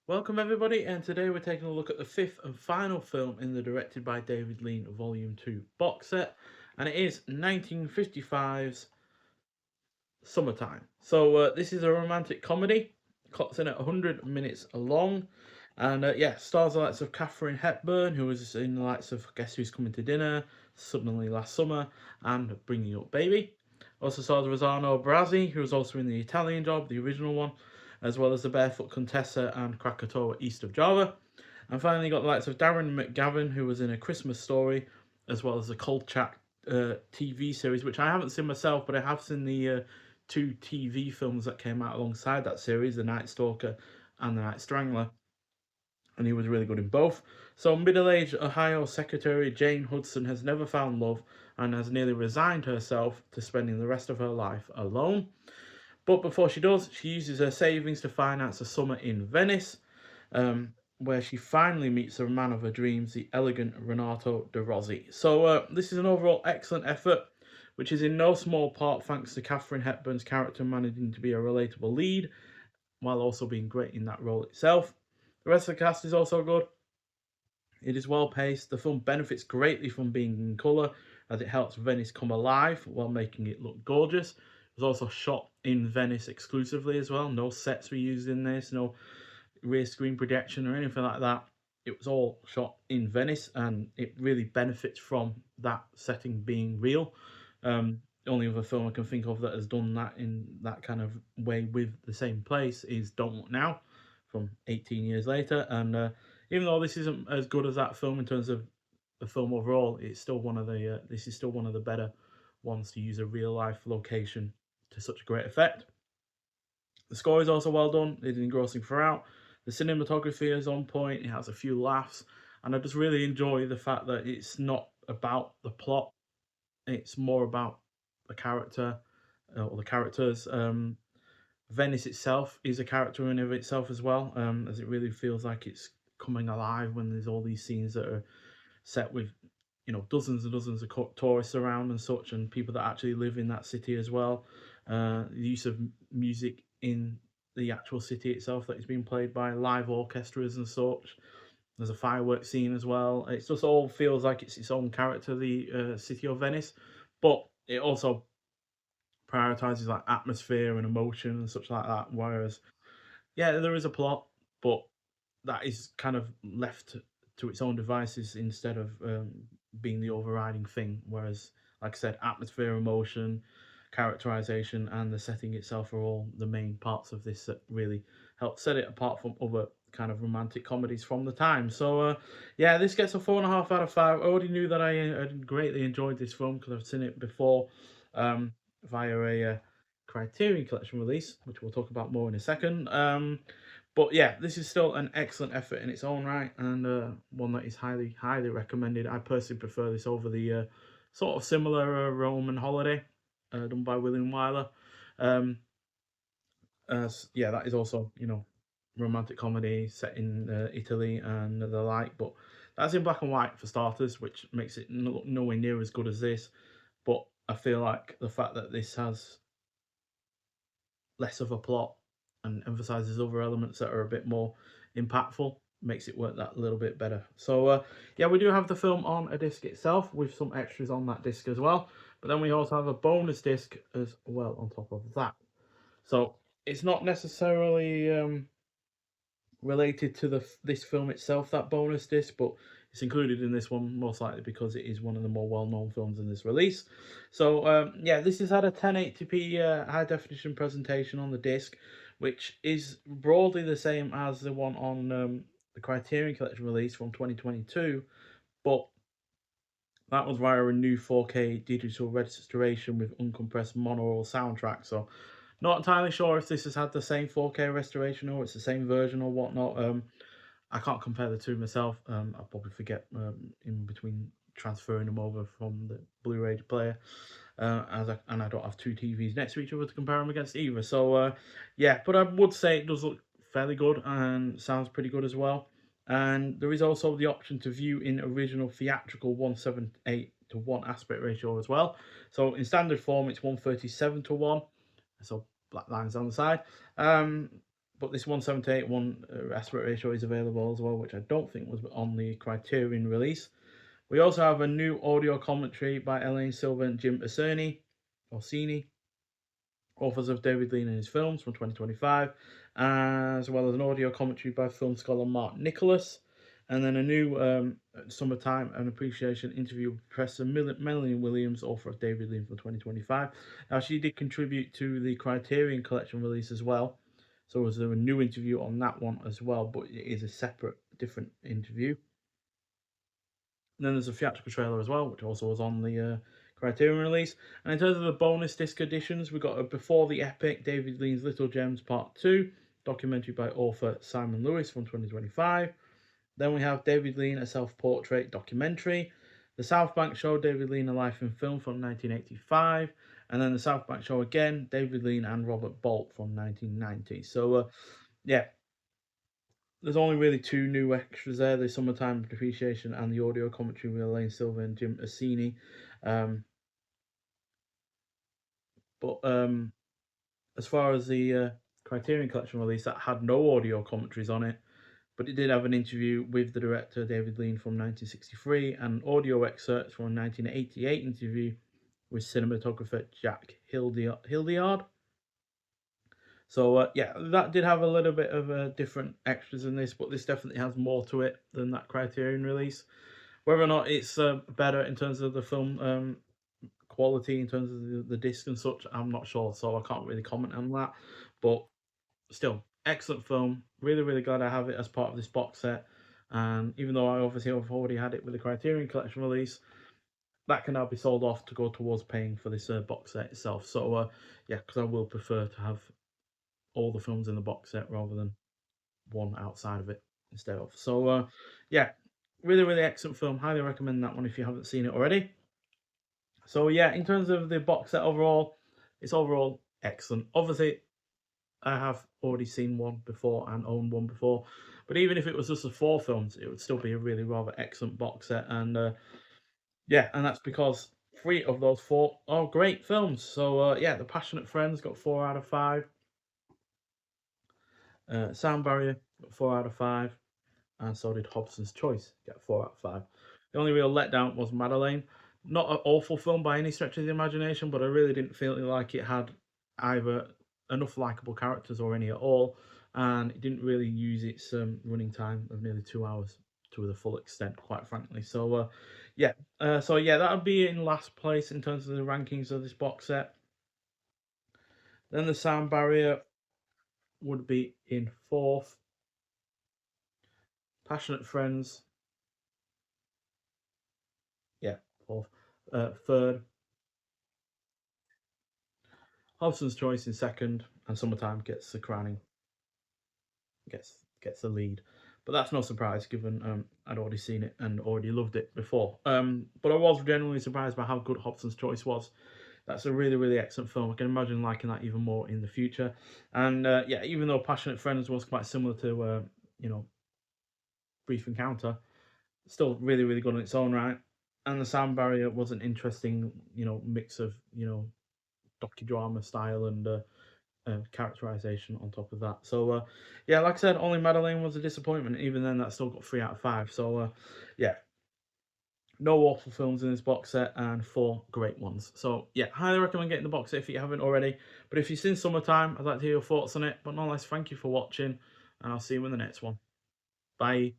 Welcome everybody, and today we're taking a look at the fifth and final film in the directed by David Lean Volume 2 box set, and it is 1955's Summertime. This is a romantic comedy, clocks in at 100 minutes long, and yeah, stars the likes of Katharine Hepburn, who was in the likes of Guess Who's Coming to Dinner, Suddenly Last Summer, and Bringing Up Baby. Also stars Rossano Brazzi, who was also in The Italian Job, the original one, as well as The Barefoot Contessa and Krakatoa East of Java. And finally got the likes of Darren McGavin, who was in A Christmas Story, as well as the Kolchak TV series, which I haven't seen myself, but I have seen the two TV films that came out alongside that series, The Night Stalker and The Night Strangler, and he was really good in both. So, middle aged Ohio Secretary Jane Hudson has never found love and has nearly resigned herself to spending the rest of her life alone. But before she does, she uses her savings to finance a summer in Venice, where she finally meets the man of her dreams, the elegant Renato de Rossi. This is an overall excellent effort, which is in no small part thanks to Katharine Hepburn's character managing to be a relatable lead, while also being great in that role itself. The rest of the cast is also good. It is well paced. The film benefits greatly from being in colour, as it helps Venice come alive while making it look gorgeous. It was also shot in Venice exclusively as well. No sets were used in this, no rear screen projection or anything like that. It was all shot in Venice, and it really benefits from that setting being real. The only other film I can think of that has done that in that kind of way with the same place is Don't Look Now from 18 years later. And even though this isn't as good as that film in terms of the film overall, it's still one of the this is still one of the better ones to use a real life location to such a great effect. The score is also well done. It's engrossing throughout. The cinematography is on point. It has a few laughs, and I just really enjoy the fact that it's not about the plot. It's more about the character or the characters. Venice itself is a character in of itself as well, as it really feels like it's coming alive when there's all these scenes that are set with, dozens and dozens of tourists around and such, and people that actually live in that city as well. The use of music in the actual city itself that is being played by live orchestras and such. There's a fireworks scene as well. It just all feels like it's its own character, the city of Venice, but it also prioritizes like atmosphere and emotion and such like that. Whereas, yeah, there is a plot, but that is kind of left to its own devices instead of being the overriding thing. Whereas, like I said, atmosphere, emotion, characterization, and the setting itself are all the main parts of this that really help set it apart from other kind of romantic comedies from the time. Yeah, this gets a 4.5 out of 5. I already knew that I greatly enjoyed this film because I've seen it before um, via a Criterion Collection release, which we'll talk about more in a second. But yeah, this is still an excellent effort in its own right, and one that is highly, highly recommended. I personally prefer this over the sort of similar Roman Holiday done by William Wyler. Um, yeah, that is also romantic comedy set in Italy and the like, but that's in black and white for starters, which makes it nowhere near as good as this. But I feel like the fact that this has less of a plot and emphasizes other elements that are a bit more impactful makes it work that little bit better. Yeah, we do have the film on a disc itself with some extras on that disc as well, but then we also have a bonus disc as well on top of that. So it's not necessarily related to this film itself, that bonus disc, but it's included in this one most likely because it is one of the more well-known films in this release. Yeah, this has had a 1080p high definition presentation on the disc, which is broadly the same as the one on the Criterion Collection release from 2022, but that was via a new 4K digital restoration with uncompressed monaural soundtrack. So not entirely sure if this has had the same 4K restoration or it's the same version or whatnot. I can't compare the two myself. I'll probably forget in between transferring them over from the Blu-ray player, and I don't have two TVs next to each other to compare them against either. Yeah, but I would say it does look fairly good and sounds pretty good as well. And there is also the option to view in original theatrical 178:1 aspect ratio as well. So in standard form, it's 137:1. So black lines on the side. but this 178 aspect ratio is available as well, which I don't think was on the Criterion release. We also have a new audio commentary by Elaine Silver and Jim Orsini, authors of David Lean and his films from 2025, as well as an audio commentary by film scholar Mark Nicholas, and then a new Summertime and Appreciation interview with Professor Melanie Williams, author of David Lean from 2025. Now, she did contribute to the Criterion Collection release as well, so was there a new interview on that one as well, but it is a separate, different interview. And then there's a theatrical trailer as well, which also was on the Criterion release. And in terms of the bonus disc editions, we got a Before the Epic, David Lean's Little Gems Part 2, documentary by author Simon Lewis from 2025. Then we have David Lean, a self-portrait documentary. The South Bank Show, David Lean, a life in film from 1985. And then the South Bank Show again, David Lean and Robert Bolt from 1990. So, yeah, there's only really two new extras there: the Summertime Appreciation and the audio commentary with Elaine Silver and Jim Orsini. But as far as the Criterion Collection release, that had no audio commentaries on it, but it did have an interview with the director David Lean from 1963 and audio excerpts from a 1988 interview with cinematographer Jack Hildyard. So, yeah, that did have a little bit of different extras in this, but this definitely has more to it than that Criterion release. Whether or not it's better in terms of the film quality, in terms of the disc and such, I'm not sure, so I can't really comment on that. But still, excellent film. Really, really glad I have it as part of this box set. And even though I obviously have already had it with the Criterion Collection release, that can now be sold off to go towards paying for this box set itself. So, yeah, because I will prefer to have all the films in the box set rather than one outside of it instead of. So, yeah, really, really excellent film. Highly recommend that one if you haven't seen it already. So, yeah, in terms of the box set overall, it's overall excellent. Obviously, I have already seen one before and owned one before, but even if it was just the 4 films, it would still be a really rather excellent box set. And yeah, and that's because 3 of those 4 are great films. So, yeah, The Passionate Friends got 4 out of 5. Sound Barrier got 4 out of 5, and so did Hobson's Choice, get 4 out of 5. The only real letdown was Madeline. Not an awful film by any stretch of the imagination, but I really didn't feel like it had either enough likable characters or any at all, and it didn't really use its running time of nearly 2 hours to the full extent, quite frankly. So, yeah, that would be in last place in terms of the rankings of this box set. Then the Sound Barrier would be in 4th. Passionate Friends, yeah, 4th. 3rd, Hobson's Choice in 2nd, and Summertime gets the crowning, gets the lead. But that's no surprise, given I'd already seen it and already loved it before. But I was genuinely surprised by how good Hobson's Choice was. That's a really, really excellent film. I can imagine liking that even more in the future. And yeah, even though Passionate Friends was quite similar to, Brief Encounter, still really, really good in its own right. And the Sound Barrier was an interesting, mix of, docudrama style and characterization on top of that. So, yeah, like I said, only Madeline was a disappointment. Even then, that still got 3 out of 5. So, yeah, no awful films in this box set and 4 great ones. So, yeah, highly recommend getting the box set if you haven't already. But if you've seen Summertime, I'd like to hear your thoughts on it. But nonetheless, thank you for watching, and I'll see you in the next one. Bye.